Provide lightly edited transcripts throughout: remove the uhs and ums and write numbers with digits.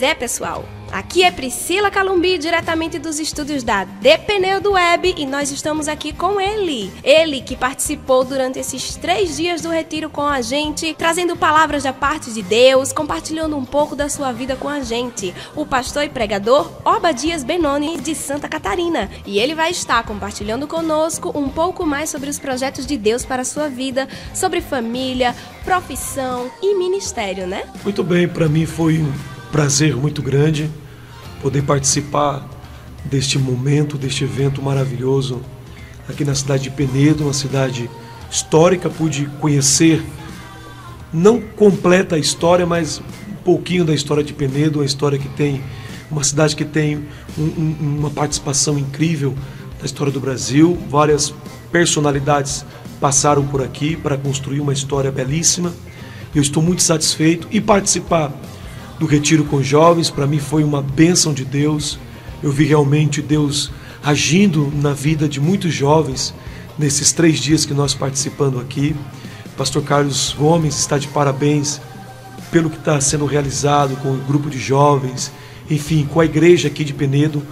Pois é, pessoal. Aqui é Priscila Calumbi, diretamente dos estúdios da Depneu do Web, e nós estamos aqui com ele. Ele que participou durante esses 3 dias do retiro com a gente, trazendo palavras da parte de Deus, compartilhando um pouco da sua vida com a gente. O pastor e pregador Obadias Benoni, de Santa Catarina. E ele vai estar compartilhando conosco um pouco mais sobre os projetos de Deus para a sua vida, sobre família, profissão e ministério, né? Muito bem, para mim foi um prazer muito grande poder participar deste momento, deste evento maravilhoso aqui na cidade de Penedo, uma cidade histórica. Pude conhecer, não completa a história, mas um pouquinho da história de Penedo, uma cidade que tem uma participação incrível da história do Brasil. Várias personalidades passaram por aqui para construir uma história belíssima. Eu estou muito satisfeito, e participar do retiro com jovens, para mim foi uma bênção de Deus. Eu vi realmente Deus agindo na vida de muitos jovens nesses 3 dias que nós participando aqui. O pastor Carlos Gomes está de parabéns pelo que está sendo realizado com o grupo de jovens, enfim, com a igreja aqui de Penedo.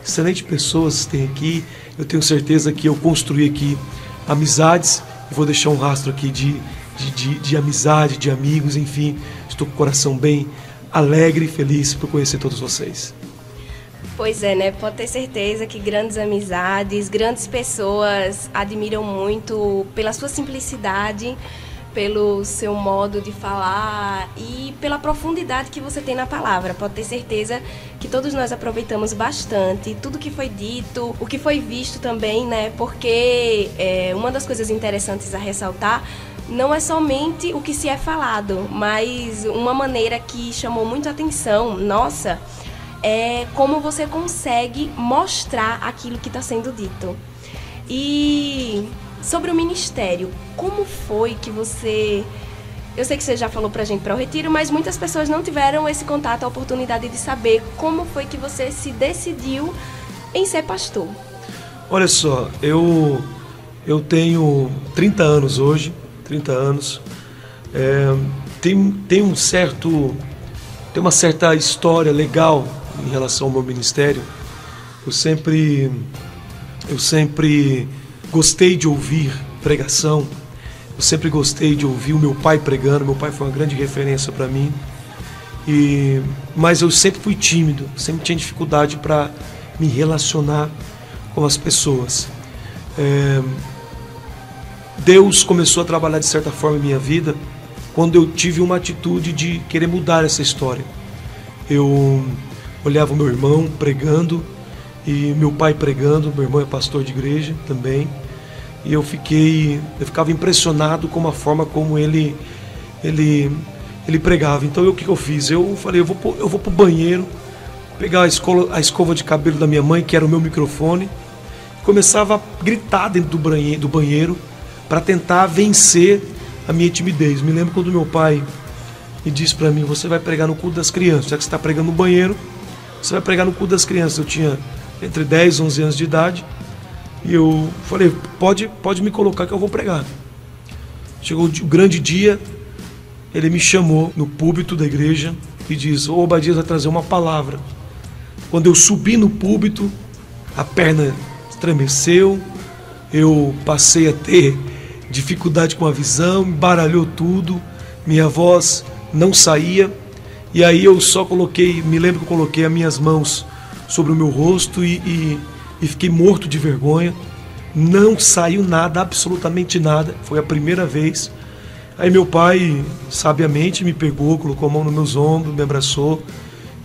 Excelentes pessoas tem aqui. Eu tenho certeza que eu construí aqui amizades e vou deixar um rastro aqui de amizade, de amigos, enfim. Estou com o coração bem alegre e feliz por conhecer todos vocês. Pois é, né? Pode ter certeza que grandes amizades, grandes pessoas admiram muito pela sua simplicidade, pelo seu modo de falar e pela profundidade que você tem na palavra. Pode ter certeza que todos nós aproveitamos bastante tudo que foi dito, o que foi visto também, né? Porque uma das coisas interessantes a ressaltar não é somente o que se é falado, mas uma maneira que chamou muito a atenção nossa é como você consegue mostrar aquilo que está sendo dito. E sobre o ministério, como foi que você... Eu sei que você já falou pra gente para o retiro, mas muitas pessoas não tiveram esse contato, a oportunidade de saber como foi que você se decidiu em ser pastor. Olha só, eu tenho 30 anos hoje, 30 anos. Tem uma certa história legal em relação ao meu ministério. Eu sempre gostei de ouvir pregação. Eu sempre gostei de ouvir o meu pai pregando. Meu pai foi uma grande referência para mim. Mas eu sempre fui tímido, sempre tinha dificuldade para me relacionar com as pessoas. Deus começou a trabalhar de certa forma em minha vida quando eu tive uma atitude de querer mudar essa história. Eu olhava o meu irmão pregando e meu pai pregando. Meu irmão é pastor de igreja também, e eu ficava impressionado com a forma como ele pregava. Então o que eu fiz? Eu falei, eu vou pro banheiro, pegar a escova de cabelo da minha mãe, que era o meu microfone, e começava a gritar dentro do banheiro para tentar vencer a minha timidez. Me lembro quando meu pai me disse para mim: você vai pregar no culto das crianças, já que você está pregando no banheiro, você vai pregar no culto das crianças. Eu tinha entre 10 e 11 anos de idade, e eu falei, pode me colocar que eu vou pregar. Chegou o grande dia, ele me chamou no púlpito da igreja e disse: ô Obadias, vai trazer uma palavra. Quando eu subi no púlpito, a perna estremeceu, eu passei a ter dificuldade com a visão, embaralhou tudo, minha voz não saía. E aí eu só me lembro que eu coloquei as minhas mãos sobre o meu rosto e fiquei morto de vergonha. Não saiu nada, absolutamente nada. Foi a primeira vez. Aí meu pai, sabiamente, me pegou, colocou a mão nos meus ombros, me abraçou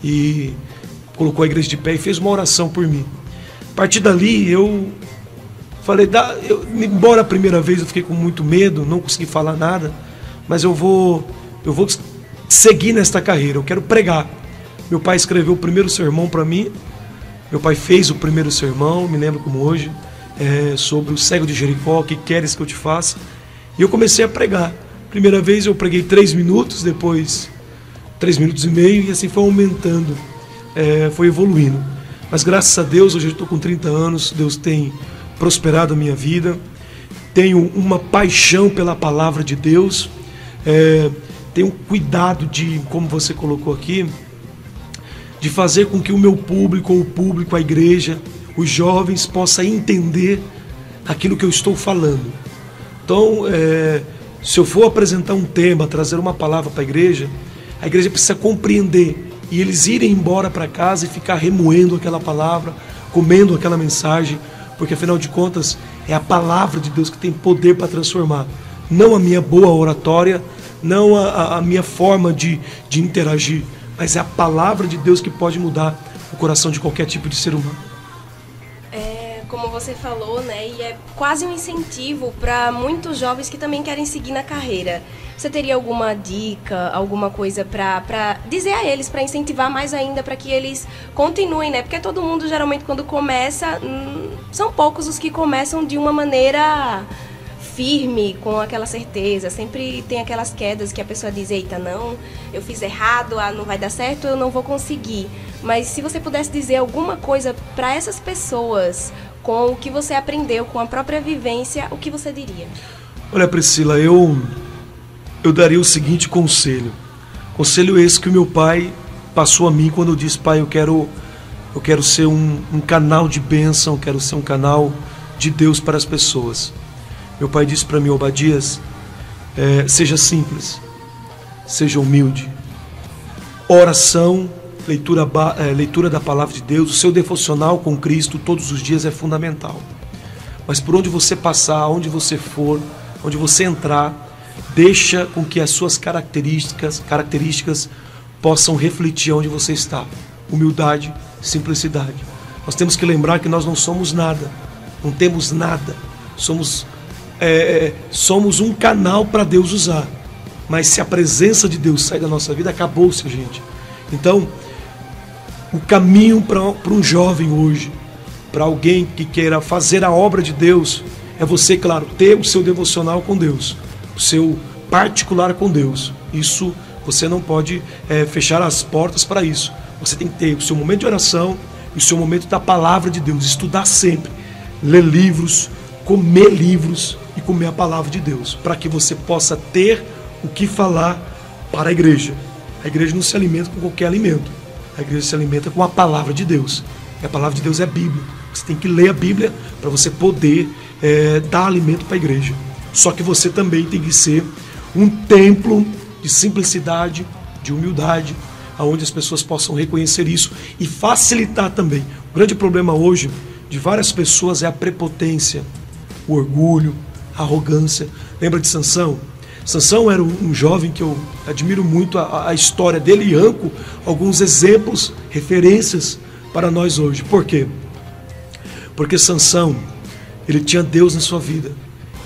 e colocou a igreja de pé e fez uma oração por mim. A partir dali eu falei, embora a primeira vez eu fiquei com muito medo, não consegui falar nada, mas eu vou seguir nesta carreira, eu quero pregar. Meu pai escreveu o primeiro sermão para mim, meu pai fez o primeiro sermão, me lembro como hoje, sobre o cego de Jericó, que queres que eu te faça? E eu comecei a pregar. Primeira vez eu preguei 3 minutos, depois 3 minutos e meio, e assim foi aumentando, foi evoluindo. Mas graças a Deus, hoje eu estou com 30 anos, Deus tem prosperado a minha vida, tenho uma paixão pela palavra de Deus, tenho cuidado de, como você colocou aqui, de fazer com que o meu público, ou o público, a igreja, os jovens possam entender aquilo que eu estou falando. Então, se eu for apresentar um tema, trazer uma palavra para a igreja precisa compreender e eles irem embora para casa e ficar remoendo aquela palavra, comendo aquela mensagem, porque afinal de contas é a palavra de Deus que tem poder para transformar, não a minha boa oratória, não a minha forma de interagir, mas é a palavra de Deus que pode mudar o coração de qualquer tipo de ser humano. Como você falou, né, e é quase um incentivo para muitos jovens que também querem seguir na carreira. Você teria alguma dica, alguma coisa para dizer a eles, para incentivar mais ainda, para que eles continuem, né? Porque todo mundo, geralmente, quando começa, são poucos os que começam de uma maneira firme, com aquela certeza. Sempre tem aquelas quedas que a pessoa diz, eita, não, eu fiz errado, não vai dar certo, eu não vou conseguir. Mas se você pudesse dizer alguma coisa para essas pessoas, com o que você aprendeu, com a própria vivência, o que você diria? Olha, Priscila, eu daria o seguinte conselho. Conselho esse que o meu pai passou a mim quando eu disse, pai, eu quero ser um canal de bênção, eu quero ser um canal de Deus para as pessoas. Meu pai disse para mim, Obadias, seja simples, seja humilde. Oração, leitura da palavra de Deus, o seu devocional com Cristo todos os dias é fundamental. Mas por onde você passar, onde você for, onde você entrar, deixa com que as suas características possam refletir onde você está. Humildade, simplicidade. Nós temos que lembrar que nós não somos nada, não temos nada. Somos um canal para Deus usar. Mas se a presença de Deus sai da nossa vida, acabou-se, gente. Então, o caminho para um jovem hoje, para alguém que queira fazer a obra de Deus, é você, claro, ter o seu devocional com Deus, o seu particular com Deus. Isso, você não pode fechar as portas para isso. Você tem que ter o seu momento de oração e o seu momento da palavra de Deus, estudar sempre, ler livros, comer livros e comer a palavra de Deus, para que você possa ter o que falar para a igreja. A igreja não se alimenta com qualquer alimento. A igreja se alimenta com a palavra de Deus. E a palavra de Deus é a Bíblia. Você tem que ler a Bíblia para você poder dar alimento para a igreja. Só que você também tem que ser um templo de simplicidade, de humildade, onde as pessoas possam reconhecer isso e facilitar também. O grande problema hoje de várias pessoas é a prepotência, o orgulho, a arrogância. Lembra de Sansão? Sansão era um jovem que eu admiro muito a história dele e arranco alguns exemplos, referências para nós hoje. Por quê? Porque Sansão, ele tinha Deus na sua vida,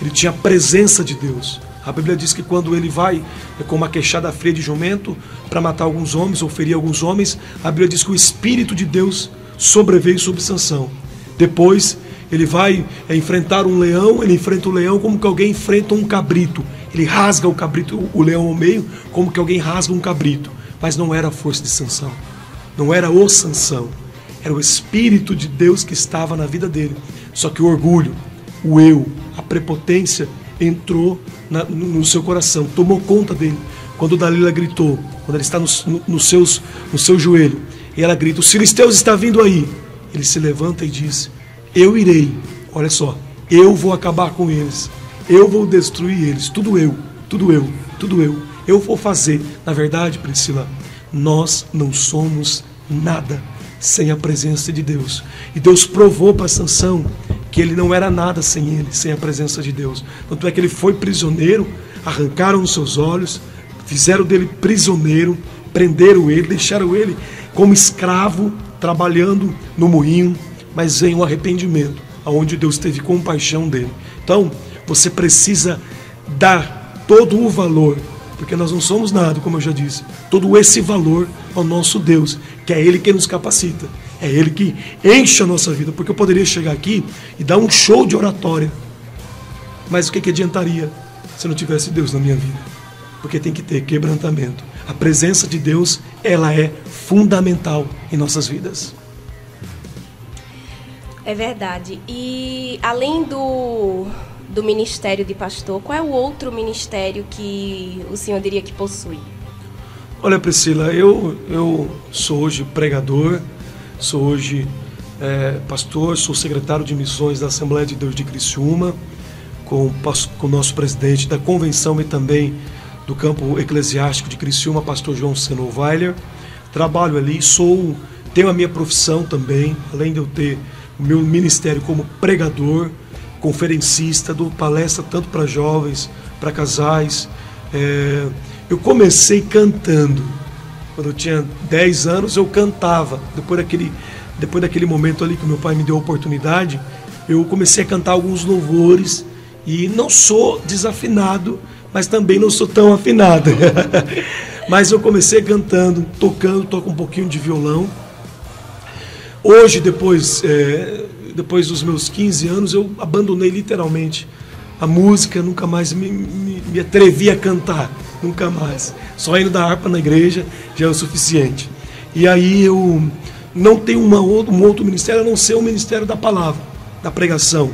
ele tinha a presença de Deus. A Bíblia diz que quando ele vai com uma queixada fria de jumento para matar alguns homens ou ferir alguns homens, a Bíblia diz que o Espírito de Deus sobreveio sobre Sansão. Depois ele vai enfrentar um leão, ele enfrenta o leão como que alguém enfrenta um cabrito. Ele rasga o cabrito, o leão ao meio, como que alguém rasga um cabrito. Mas não era a força de Sansão, não era o Sansão, era o Espírito de Deus que estava na vida dele. Só que o orgulho, o eu, a prepotência entrou no seu coração, tomou conta dele. Quando Dalila gritou, quando ela está no seu joelho, e ela grita, os filisteus estão vindo aí. Ele se levanta e diz, eu irei, olha só, eu vou acabar com eles, eu vou destruir eles, tudo eu vou fazer. Na verdade, Priscila, nós não somos nada sem a presença de Deus. E Deus provou para Sansão que ele não era nada sem ele, sem a presença de Deus. Tanto é que ele foi prisioneiro, arrancaram os seus olhos, fizeram dele prisioneiro, prenderam ele, deixaram ele como escravo, trabalhando no moinho, mas em um arrependimento, onde Deus teve compaixão dele. Então, você precisa dar todo o valor, porque nós não somos nada, como eu já disse, todo esse valor ao nosso Deus, que é Ele que nos capacita, é Ele que enche a nossa vida, porque eu poderia chegar aqui e dar um show de oratória, mas o que adiantaria se não tivesse Deus na minha vida? Porque tem que ter quebrantamento. A presença de Deus, ela é fundamental em nossas vidas. É verdade. E além do ministério de pastor, qual é o outro ministério que o senhor diria que possui? Olha, Priscila, eu sou hoje pregador, sou hoje pastor, sou secretário de missões da Assembleia de Deus de Criciúma, com o nosso presidente da convenção e também do campo eclesiástico de Criciúma, pastor João Senoweiler. Trabalho ali, tenho a minha profissão também, além de eu ter o meu ministério como pregador, conferencista, dou palestra tanto para jovens, para casais. Eu comecei cantando. Quando eu tinha 10 anos, eu cantava. Depois daquele momento ali que meu pai me deu a oportunidade, eu comecei a cantar alguns louvores. E não sou desafinado, mas também não sou tão afinado. Mas eu comecei cantando, toco um pouquinho de violão. Hoje, depois dos meus 15 anos, eu abandonei literalmente a música, nunca mais me atrevi a cantar, nunca mais. Só indo da harpa na igreja já é o suficiente. E aí eu não tenho um outro ministério, a não ser o ministério da palavra, da pregação,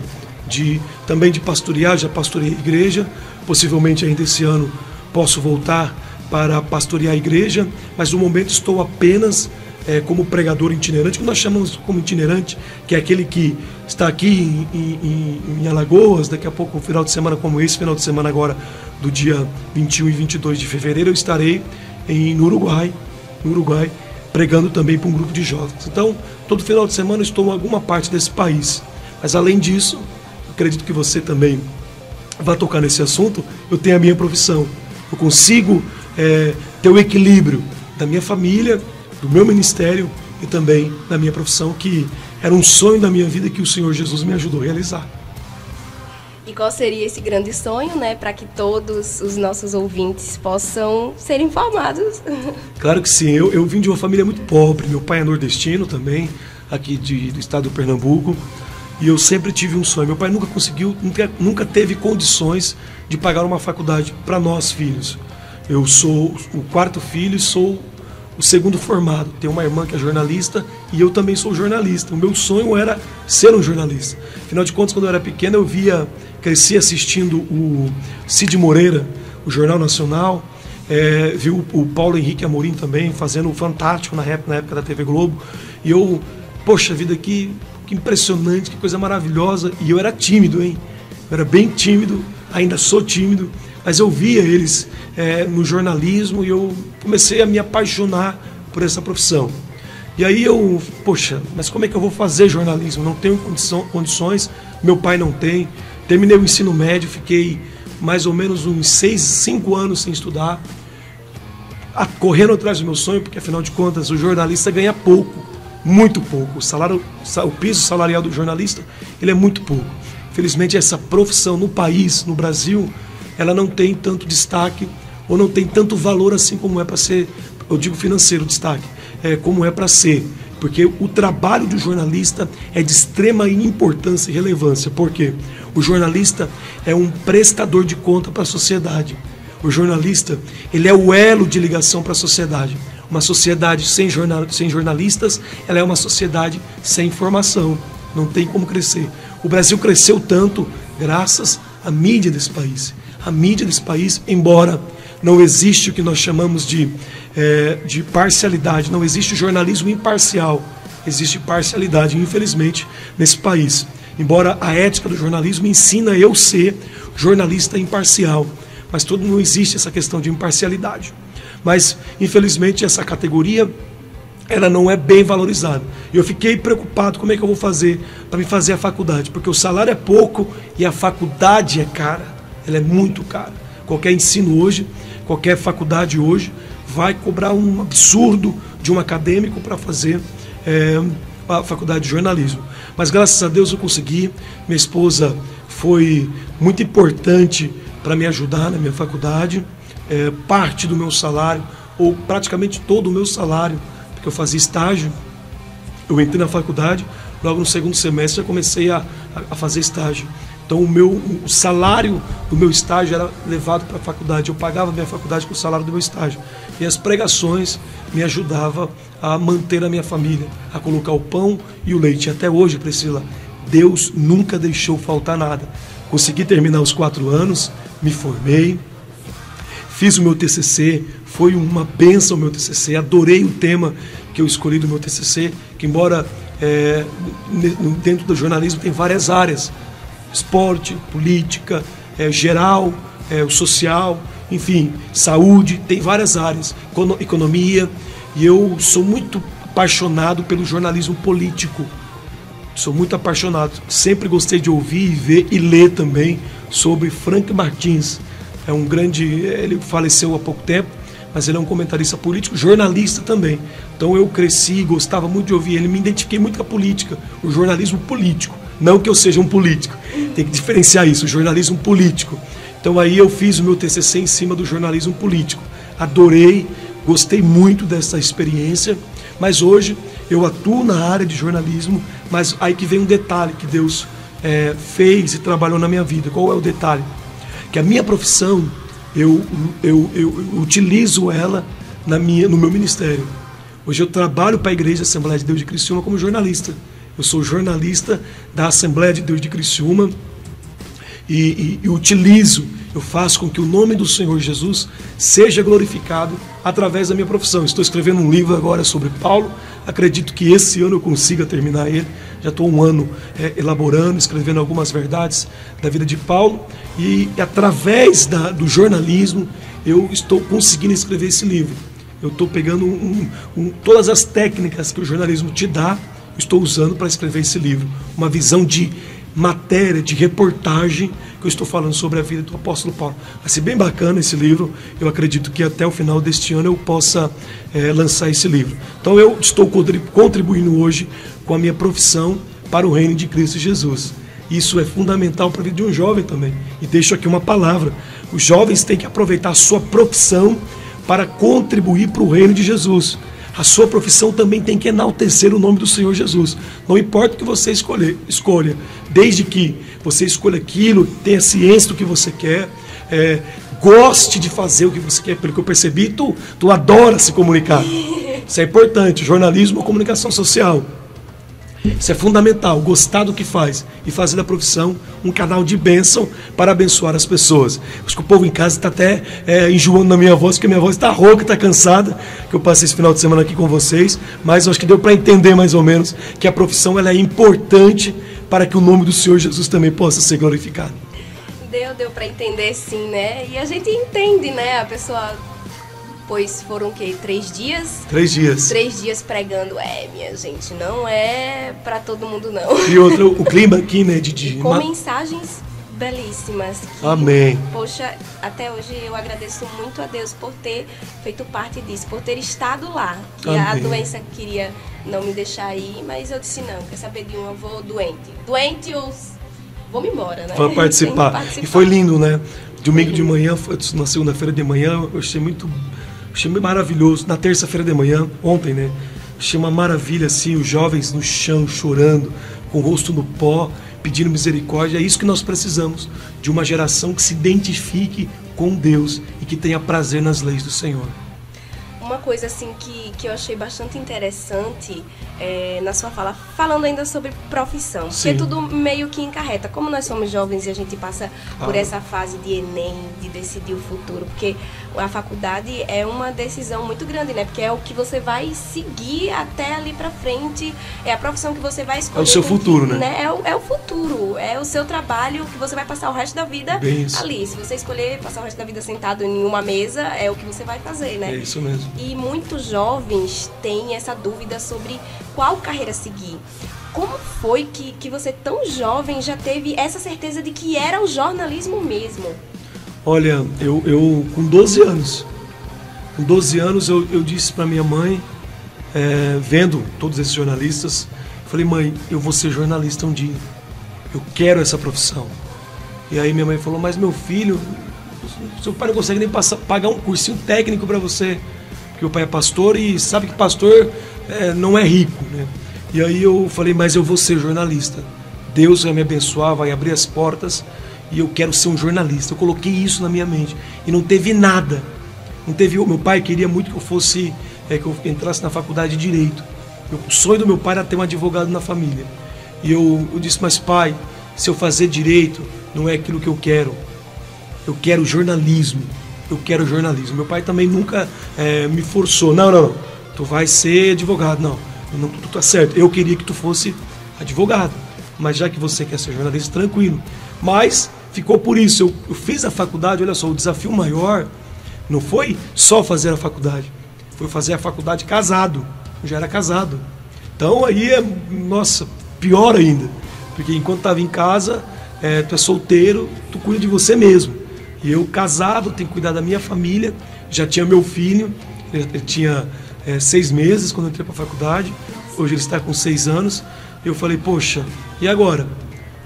também de pastorear. Já pastoreei a igreja, possivelmente ainda esse ano posso voltar para pastorear a igreja, mas no momento estou apenas como pregador itinerante, que nós chamamos como itinerante, que é aquele que está aqui em Alagoas. Daqui a pouco, um final de semana como esse, final de semana agora do dia 21 e 22 de fevereiro, eu estarei no Uruguai, pregando também para um grupo de jovens. Então, todo final de semana eu estou em alguma parte desse país. Mas além disso, acredito que você também vai tocar nesse assunto, eu tenho a minha profissão. Eu consigo ter o equilíbrio da minha família, do meu ministério e também da minha profissão, que era um sonho da minha vida que o Senhor Jesus me ajudou a realizar. E qual seria esse grande sonho, né, para que todos os nossos ouvintes possam ser informados? Claro que sim, eu vim de uma família muito pobre, meu pai é nordestino também, aqui do estado do Pernambuco, e eu sempre tive um sonho. Meu pai nunca teve condições de pagar uma faculdade para nós filhos. Eu sou o quarto filho e sou o segundo formado. Tenho uma irmã que é jornalista e eu também sou jornalista. O meu sonho era ser um jornalista. Afinal de contas, quando eu era pequeno, cresci assistindo o Cid Moreira, o Jornal Nacional, vi o Paulo Henrique Amorim também fazendo o Fantástico na época da TV Globo. E eu, poxa vida, que impressionante, que coisa maravilhosa. E eu era tímido, hein? Eu era bem tímido, ainda sou tímido, mas eu via eles no jornalismo e eu comecei a me apaixonar por essa profissão. E aí mas como é que eu vou fazer jornalismo? Não tenho condições, meu pai não tem. Terminei o ensino médio, fiquei mais ou menos uns 5 anos sem estudar, correndo atrás do meu sonho, porque afinal de contas o jornalista ganha pouco, muito pouco. O piso salarial do jornalista ele é muito pouco. Infelizmente essa profissão no país, no Brasil, ela não tem tanto destaque ou não tem tanto valor assim como é para ser, eu digo financeiro destaque, como é para ser. Porque o trabalho do jornalista é de extrema importância e relevância. Por quê? O jornalista é um prestador de conta para a sociedade. O jornalista ele é o elo de ligação para a sociedade. Uma sociedade sem jornalistas, ela é uma sociedade sem informação. Não tem como crescer. O Brasil cresceu tanto graças à mídia desse país. A mídia desse país, embora não existe o que nós chamamos de parcialidade, não existe jornalismo imparcial, existe parcialidade, infelizmente, nesse país. Embora a ética do jornalismo ensina eu ser jornalista imparcial, mas não existe essa questão de imparcialidade. Mas, infelizmente, essa categoria ela não é bem valorizada. E eu fiquei preocupado como é que eu vou fazer para me fazer a faculdade, porque o salário é pouco e a faculdade é cara. Ela é muito cara. Qualquer ensino hoje, qualquer faculdade hoje, vai cobrar um absurdo de um acadêmico para fazer a faculdade de jornalismo. Mas graças a Deus eu consegui. Minha esposa foi muito importante para me ajudar na minha faculdade. Parte do meu salário, ou praticamente todo o meu salário, porque eu fazia estágio. Eu entrei na faculdade, logo no segundo semestre já comecei a fazer estágio. Então o salário do meu estágio era levado para a faculdade. Eu pagava a minha faculdade com o salário do meu estágio. E as pregações me ajudavam a manter a minha família, a colocar o pão e o leite. E até hoje, Priscila, Deus nunca deixou faltar nada. Consegui terminar os 4 anos, me formei, fiz o meu TCC, Foi uma bênção o meu TCC, adorei o tema que eu escolhi do meu TCC, que embora dentro do jornalismo tem várias áreas, esporte, política, geral, o social, enfim, saúde, tem várias áreas, economia, e eu sou muito apaixonado pelo jornalismo político, sou muito apaixonado, sempre gostei de ouvir e ver e ler também sobre Frank Martins, é um grande, ele faleceu há pouco tempo, mas ele é um comentarista político, jornalista também. Então eu cresci, gostava muito de ouvir ele, me identifiquei muito com a política, o jornalismo político. Não que eu seja um político, tem que diferenciar isso, o jornalismo político. Então aí eu fiz o meu TCC em cima do jornalismo político. Adorei, gostei muito dessa experiência, mas hoje eu atuo na área de jornalismo, mas aí que vem um detalhe que Deus fez e trabalhou na minha vida. Qual é o detalhe? Que a minha profissão, eu utilizo ela no meu ministério. Hoje eu trabalho para a Igreja Assembleia de Deus de Criciúma como jornalista. Eu sou jornalista da Assembleia de Deus de Criciúma e utilizo, eu faço com que o nome do Senhor Jesus seja glorificado através da minha profissão. Estou escrevendo um livro agora sobre Paulo, acredito que esse ano eu consiga terminar ele. Já estou um ano elaborando, escrevendo algumas verdades da vida de Paulo e através do jornalismo eu estou conseguindo escrever esse livro. Eu estou pegando todas as técnicas que o jornalismo te dá, estou usando para escrever esse livro. Uma visão de matéria, de reportagem que eu estou falando sobre a vida do apóstolo Paulo. Vai ser bem bacana esse livro, eu acredito que até o final deste ano eu possa lançar esse livro. Então eu estou contribuindo hoje com a minha profissão para o reino de Cristo Jesus. Isso é fundamental para a vida de um jovem também. E deixo aqui uma palavra, os jovens têm que aproveitar a sua profissão para contribuir para o reino de Jesus. A sua profissão também tem que enaltecer o nome do Senhor Jesus. Não importa o que você escolha, desde que você escolha aquilo, tenha ciência do que você quer, goste de fazer o que você quer, pelo que eu percebi, tu adora se comunicar. Isso é importante, jornalismo ou comunicação social. Isso é fundamental, gostar do que faz e fazer da profissão um canal de bênção para abençoar as pessoas. Acho que o povo em casa está até enjoando na minha voz, porque a minha voz está rouca, está cansada, que eu passei esse final de semana aqui com vocês, mas acho que deu para entender mais ou menos que a profissão ela é importante para que o nome do Senhor Jesus também possa ser glorificado. Deu para entender sim, né? E a gente entende, né? A pessoa... Pois foram o quê? 3 dias? 3 dias. 3 dias pregando. Minha gente, não é pra todo mundo, não. E outro, o clima aqui, né? Com mensagens belíssimas. Que, amém. Poxa, até hoje eu agradeço muito a Deus por ter feito parte disso, por ter estado lá. E a doença queria não me deixar ir, mas eu disse, não, quer saber de eu vou doente. Doente ou vou-me embora, né? Para participar. E foi lindo, né? Domingo de manhã, na segunda-feira de manhã, eu achei maravilhoso. Na terça-feira de manhã, ontem, né? Achei uma maravilha, assim, os jovens no chão, chorando, com o rosto no pó, pedindo misericórdia. É isso que nós precisamos, de uma geração que se identifique com Deus e que tenha prazer nas leis do Senhor. Uma coisa, assim, que eu achei bastante interessante na sua fala, falando ainda sobre profissão, sim, porque tudo meio que encarreta. Como nós somos jovens e a gente passa por essa fase de Enem, de decidir o futuro, porque a faculdade é uma decisão muito grande, né? Porque é o que você vai seguir até ali pra frente, é a profissão que você vai escolher. É o seu futuro, né? É o futuro, é o seu trabalho que você vai passar o resto da vida ali. Se você escolher passar o resto da vida sentado em uma mesa, é o que você vai fazer, né? É isso mesmo. E muitos jovens têm essa dúvida sobre qual carreira seguir. Como foi que você, tão jovem, já teve essa certeza de que era o jornalismo mesmo? Olha, eu com 12 anos, eu disse para minha mãe, vendo todos esses jornalistas, falei, mãe, eu vou ser jornalista um dia, eu quero essa profissão. E aí minha mãe falou, mas meu filho, seu pai não consegue nem pagar um cursinho técnico para você, porque o pai é pastor e sabe que pastor não é rico, né? E aí eu falei, mas eu vou ser jornalista, Deus vai me abençoar, vai abrir as portas, e eu quero ser um jornalista. Eu coloquei isso na minha mente. E não teve nada. Meu pai queria muito que eu fosse, que eu entrasse na faculdade de Direito. O sonho do meu pai era ter um advogado na família. E eu disse, mas pai, se eu fazer Direito, não é aquilo que eu quero. Eu quero jornalismo. eu quero jornalismo. Meu pai também nunca me forçou. Não, tu vai ser advogado. Não, tu tá certo. Eu queria que tu fosse advogado. Mas já que você quer ser jornalista, tranquilo. Mas ficou por isso. Eu fiz a faculdade, olha só, o desafio maior não foi só fazer a faculdade. Foi fazer a faculdade casado. Eu já era casado. Então aí nossa, pior ainda. Porque enquanto estava em casa, tu é solteiro, tu cuida de você mesmo. E eu casado, tenho que cuidar da minha família. Já tinha meu filho, ele tinha 6 meses quando eu entrei para a faculdade. Hoje ele está com 6 anos. Eu falei, poxa, e agora?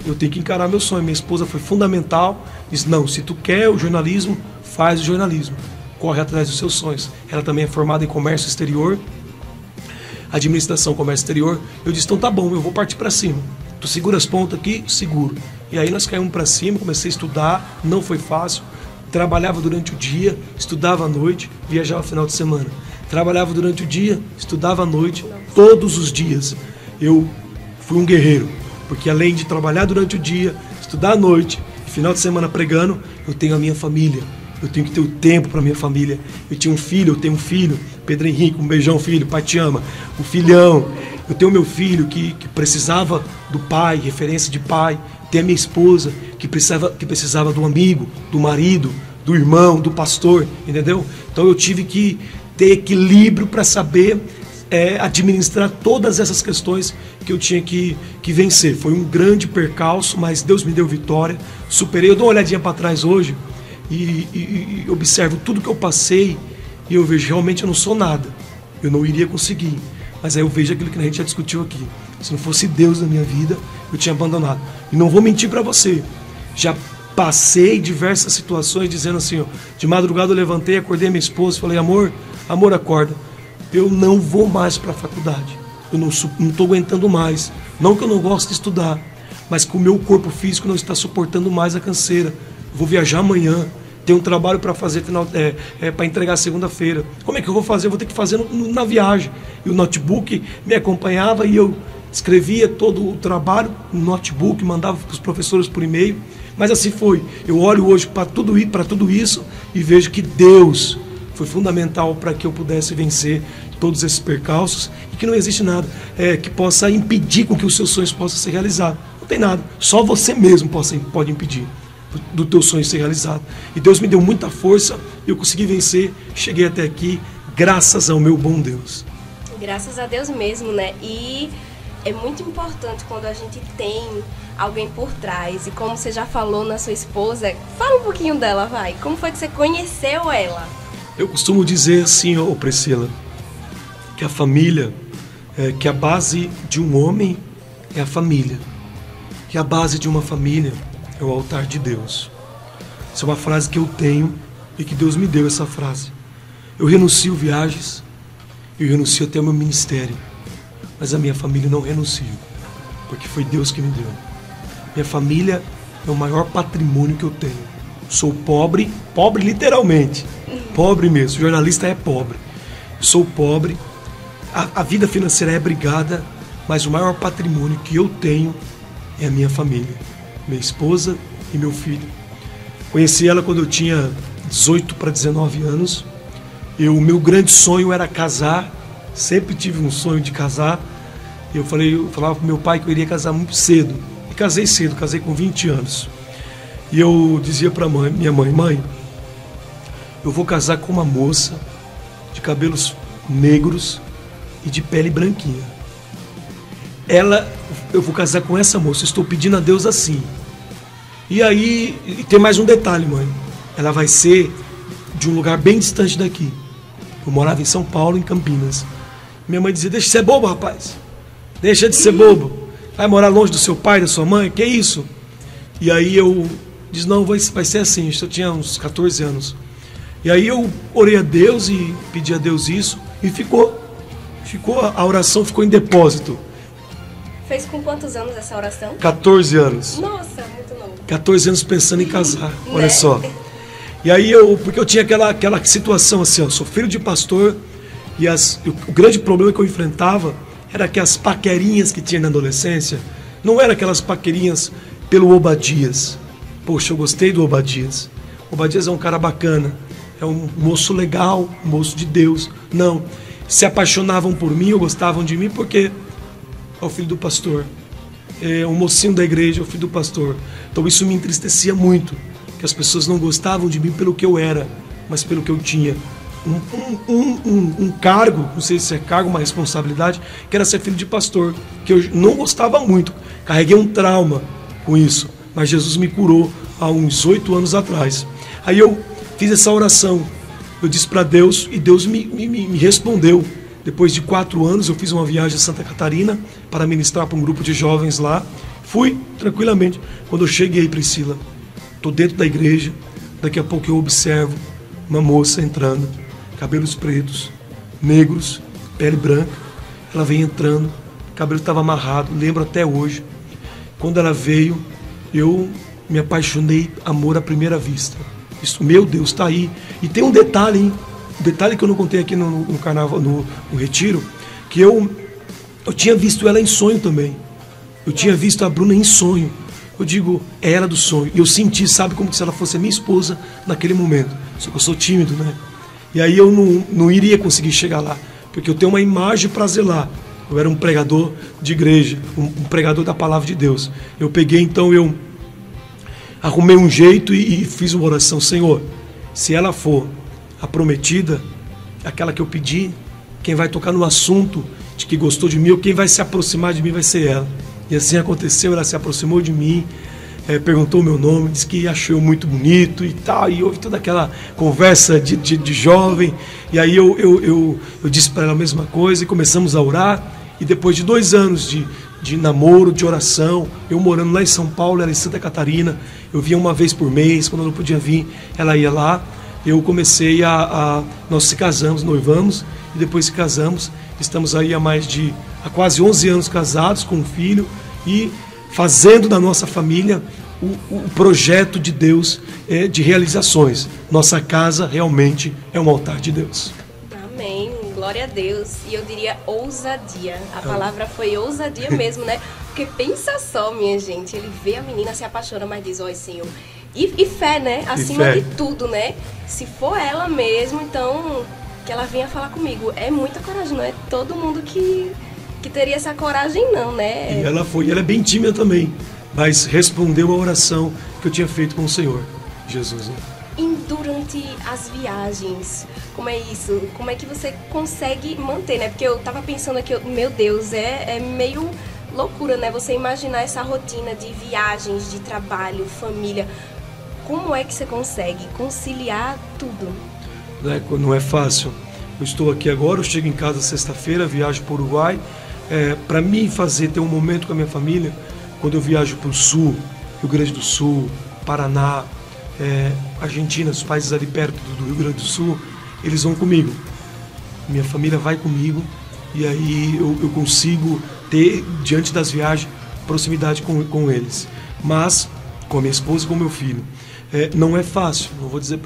Eu tenho que encarar meu sonho. Minha esposa foi fundamental. Disse, não, se tu quer o jornalismo, faz o jornalismo. Corre atrás dos seus sonhos. Ela também é formada em comércio exterior, administração, comércio exterior. Eu disse, então tá bom, eu vou partir para cima. Tu segura as pontas aqui? Seguro. E aí nós caímos para cima, comecei a estudar, não foi fácil. Trabalhava durante o dia, estudava à noite, viajava no final de semana. Trabalhava durante o dia, estudava à noite, todos os dias. Eu fui um guerreiro, porque além de trabalhar durante o dia, estudar à noite, e final de semana pregando, eu tenho a minha família. Eu tenho que ter o tempo para minha família. Eu tenho um filho, Pedro Henrique, um beijão, filho, pai te ama. O filhão. Eu tenho meu filho que precisava do pai, referência de pai. Tem a minha esposa que precisava do amigo, do marido, do irmão, do pastor, entendeu? Então eu tive que ter equilíbrio para saber administrar todas essas questões que eu tinha que vencer. Foi um grande percalço, mas Deus me deu vitória. Superei. Eu dou uma olhadinha para trás hoje e observo tudo que eu passei e eu vejo, realmente eu não sou nada. Eu não iria conseguir. Mas aí eu vejo aquilo que a gente já discutiu aqui. Se não fosse Deus na minha vida, eu tinha abandonado. E não vou mentir para você. Já passei diversas situações dizendo assim, ó, de madrugada eu levantei, acordei minha esposa e falei, amor, acorda. Eu não vou mais para a faculdade. Eu não estou aguentando mais. Não que eu não gosto de estudar, mas que o meu corpo físico não está suportando mais a canseira. Eu vou viajar amanhã. Tem um trabalho para fazer para entregar segunda-feira. Como é que eu vou fazer? Eu vou ter que fazer na viagem. E o notebook me acompanhava e eu escrevia todo o trabalho no notebook, mandava para os professores por e-mail. Mas assim foi. Eu olho hoje para tudo isso e vejo que Deus foi fundamental para que eu pudesse vencer todos esses percalços e que não existe nada que possa impedir com que os seus sonhos possam ser realizados. Não tem nada. Só você mesmo pode impedir do teu sonho ser realizado. E Deus me deu muita força, eu consegui vencer, cheguei até aqui, graças ao meu bom Deus. Graças a Deus mesmo, né? E é muito importante quando a gente tem alguém por trás. E como você já falou na sua esposa, fala um pouquinho dela, vai. Como foi que você conheceu ela? Eu costumo dizer assim, Priscila, que a família, que a base de um homem é a família. Que a base de uma família é o altar de Deus. Essa é uma frase que eu tenho e que Deus me deu essa frase. Eu renuncio viagens, eu renuncio até o meu ministério, mas a minha família não renuncio, porque foi Deus que me deu. Minha família é o maior patrimônio que eu tenho. Sou pobre literalmente, pobre mesmo. O jornalista é pobre. Sou pobre, a vida financeira é brigada, mas o maior patrimônio que eu tenho é a minha família. Minha esposa e meu filho. Conheci ela quando eu tinha 18 para 19 anos. O meu grande sonho era casar. Sempre tive um sonho de casar. Eu falava para meu pai que eu iria casar muito cedo. E casei cedo, casei com 20 anos. E eu dizia para minha mãe, eu vou casar com uma moça de cabelos negros e de pele branquinha. Eu vou casar com essa moça, estou pedindo a Deus assim. E aí, tem mais um detalhe, mãe. Ela vai ser de um lugar bem distante daqui. Eu morava em São Paulo, em Campinas. Minha mãe dizia, deixa de ser bobo, rapaz. Deixa de ser bobo. Vai morar longe do seu pai, da sua mãe, que isso? E aí eu disse, não, vai ser assim. Eu tinha uns 14 anos. E aí eu orei a Deus e pedi a Deus isso. E ficou, a oração ficou em depósito. Fez com quantos anos essa oração? 14 anos. Nossa, muito novo. 14 anos pensando em casar, olha só. E aí porque eu tinha aquela situação assim, ó, sou filho de pastor e o grande problema que eu enfrentava era que as paquerinhas que tinha na adolescência não eram aquelas paquerinhas pelo Obadias. Poxa, eu gostei do Obadias. O Obadias é um cara bacana, é um moço legal, um moço de Deus. Não, se apaixonavam por mim ou gostavam de mim porque é o filho do pastor, é um mocinho da igreja, é o filho do pastor. Então isso me entristecia muito, que as pessoas não gostavam de mim pelo que eu era, mas pelo que eu tinha. Um cargo, não sei se é cargo, uma responsabilidade, que era ser filho de pastor, que eu não gostava muito, carreguei um trauma com isso, mas Jesus me curou há uns 8 anos atrás. Aí eu fiz essa oração, eu disse para Deus e Deus me respondeu. Depois de 4 anos eu fiz uma viagem a Santa Catarina para ministrar para um grupo de jovens lá, fui tranquilamente. Quando eu cheguei, Priscila, estou dentro da igreja, daqui a pouco eu observo uma moça entrando, cabelos pretos, negros, pele branca. Ela veio entrando, o cabelo estava amarrado, lembro até hoje. Quando ela veio, eu me apaixonei, amor à primeira vista. Isso, meu Deus, está aí. E tem um detalhe, hein? Um detalhe que eu não contei aqui no carnaval, no retiro, que eu tinha visto ela em sonho também. Eu tinha visto a Bruna em sonho. Eu digo, é ela do sonho. E eu senti, sabe, como se ela fosse a minha esposa naquele momento. Só que eu sou tímido, né? E aí eu não iria conseguir chegar lá, porque eu tenho uma imagem para zelar. Eu era um pregador de igreja, um pregador da palavra de Deus. Eu peguei, então, eu arrumei um jeito e fiz uma oração. Senhor, se ela for a prometida, aquela que eu pedi, quem vai tocar no assunto de que gostou de mim, ou quem vai se aproximar de mim vai ser ela. E assim aconteceu, ela se aproximou de mim, perguntou o meu nome, disse que achou muito bonito e tal, e houve toda aquela conversa de jovem, e aí eu disse para ela a mesma coisa, e começamos a orar, e depois de 2 anos de namoro, de oração, eu morando lá em São Paulo, ela em Santa Catarina, eu via uma vez por mês, quando ela não podia vir, ela ia lá, eu comecei nós se casamos, noivamos, e depois se casamos, estamos aí há quase 11 anos casados, com um filho, e fazendo da nossa família o projeto de Deus de realizações. Nossa casa realmente é um altar de Deus. Amém, glória a Deus. E eu diria ousadia. A palavra foi ousadia mesmo, né? Porque pensa só, minha gente, ele vê a menina, se apaixona, mas diz, oi, Senhor. E fé, né? Acima de tudo, né? Se for ela mesmo, então que ela venha falar comigo. É muita coragem, não é todo mundo que teria essa coragem, não, né? E ela foi, ela é bem tímida também, mas respondeu a oração que eu tinha feito com o Senhor Jesus. Né? E durante as viagens, como é isso? Como é que você consegue manter, né? Porque eu tava pensando aqui, meu Deus, é meio loucura, né? Você imaginar essa rotina de viagens, de trabalho, família. Como é que você consegue conciliar tudo? Não é fácil. Eu estou aqui agora, eu chego em casa sexta-feira, viajo para o Uruguai. Para mim ter um momento com a minha família, quando eu viajo para o Sul, Rio Grande do Sul, Paraná, Argentina, os países ali perto do Rio Grande do Sul, eles vão comigo. Minha família vai comigo e aí eu consigo ter, diante das viagens, proximidade com eles. Mas, com a minha esposa e com o meu filho. Não é fácil, não vou dizer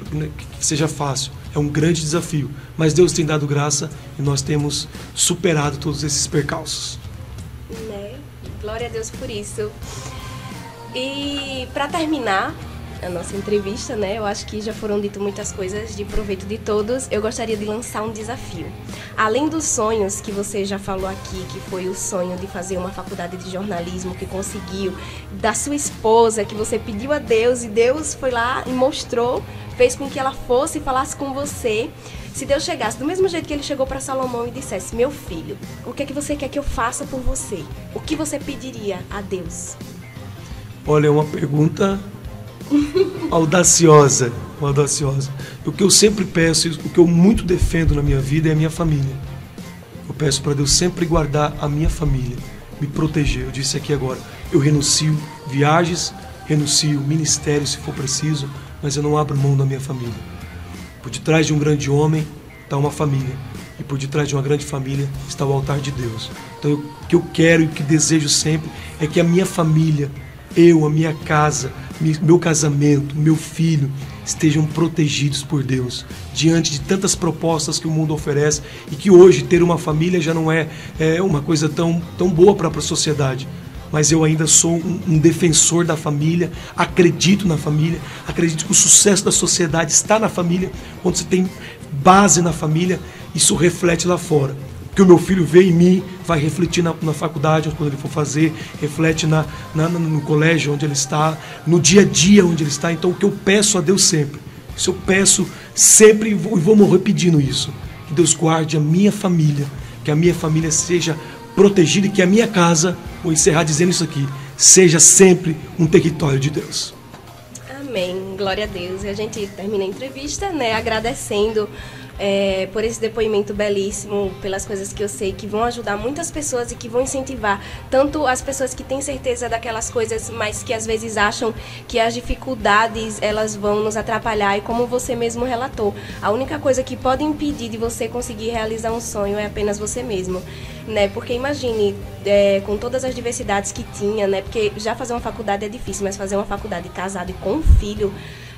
que seja fácil, é um grande desafio, mas Deus tem dado graça e nós temos superado todos esses percalços. Né? Glória a Deus por isso. E para terminar a nossa entrevista, né, eu acho que já foram ditas muitas coisas de proveito de todos, eu gostaria de lançar um desafio. Além dos sonhos que você já falou aqui, que foi o sonho de fazer uma faculdade de jornalismo, que conseguiu, da sua esposa, que você pediu a Deus e Deus foi lá e mostrou, fez com que ela fosse e falasse com você. Se Deus chegasse do mesmo jeito que ele chegou para Salomão e dissesse, meu filho, o que é que você quer que eu faça por você? O que você pediria a Deus? Olha, é uma pergunta audaciosa. O que eu sempre peço, o que eu muito defendo na minha vida é a minha família. Eu peço para Deus sempre guardar a minha família, me proteger. Eu disse aqui agora, eu renuncio viagens, renuncio ministério se for preciso, mas eu não abro mão da minha família. Por detrás de um grande homem está uma família, e por detrás de uma grande família está o altar de Deus. Então o que eu quero e o que desejo sempre é que a minha família, a minha casa, meu casamento, meu filho, estejam protegidos por Deus, diante de tantas propostas que o mundo oferece, e que hoje ter uma família já não é uma coisa tão boa para a sociedade. mas eu ainda sou um defensor da família, acredito na família, acredito que o sucesso da sociedade está na família. Quando você tem base na família, isso reflete lá fora. O que o meu filho vê em mim vai refletir na faculdade, quando ele for fazer, reflete no colégio onde ele está, no dia a dia onde ele está. Então o que eu peço a Deus sempre, isso eu peço sempre e vou morrer pedindo isso, que Deus guarde a minha família, que a minha família seja protegida e que a minha casa, vou encerrar dizendo isso aqui, seja sempre um território de Deus. Amém, glória a Deus. E a gente termina a entrevista, né, agradecendo por esse depoimento belíssimo, pelas coisas que eu sei que vão ajudar muitas pessoas e que vão incentivar tanto as pessoas que têm certeza daquelas coisas, mas que às vezes acham que as dificuldades elas vão nos atrapalhar, e como você mesmo relatou, a única coisa que pode impedir de você conseguir realizar um sonho é apenas você mesmo, né? Porque imagine, com todas as diversidades que tinha, né? Porque já fazer uma faculdade é difícil, mas fazer uma faculdade casado e com um filho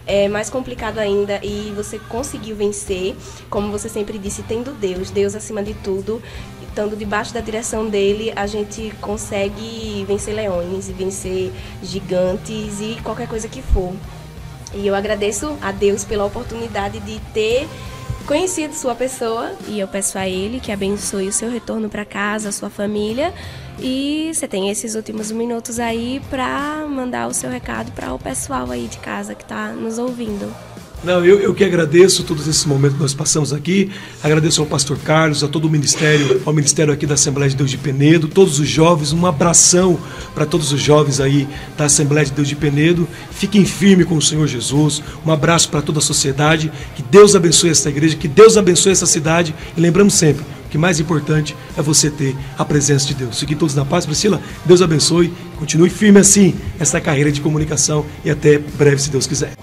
é mais complicado ainda, e você conseguiu vencer, como você sempre disse, tendo Deus acima de tudo, estando debaixo da direção dele, a gente consegue vencer leões e vencer gigantes e qualquer coisa que for. E eu agradeço a Deus pela oportunidade de ter conhecido sua pessoa, e eu peço a Ele que abençoe o seu retorno para casa, a sua família. E você tem esses últimos minutos aí para mandar o seu recado para o pessoal aí de casa que está nos ouvindo. Não, eu que agradeço todos esses momentos que nós passamos aqui, agradeço ao pastor Carlos, a todo o ministério, ao ministério aqui da Assembleia de Deus de Penedo, todos os jovens, um abração para todos os jovens aí da Assembleia de Deus de Penedo, fiquem firmes com o Senhor Jesus, um abraço para toda a sociedade, que Deus abençoe essa igreja, que Deus abençoe essa cidade, e lembramos sempre, o que mais importante é você ter a presença de Deus. Fiquem todos na paz. Priscila, Deus abençoe, continue firme assim, essa carreira de comunicação, e até breve, se Deus quiser.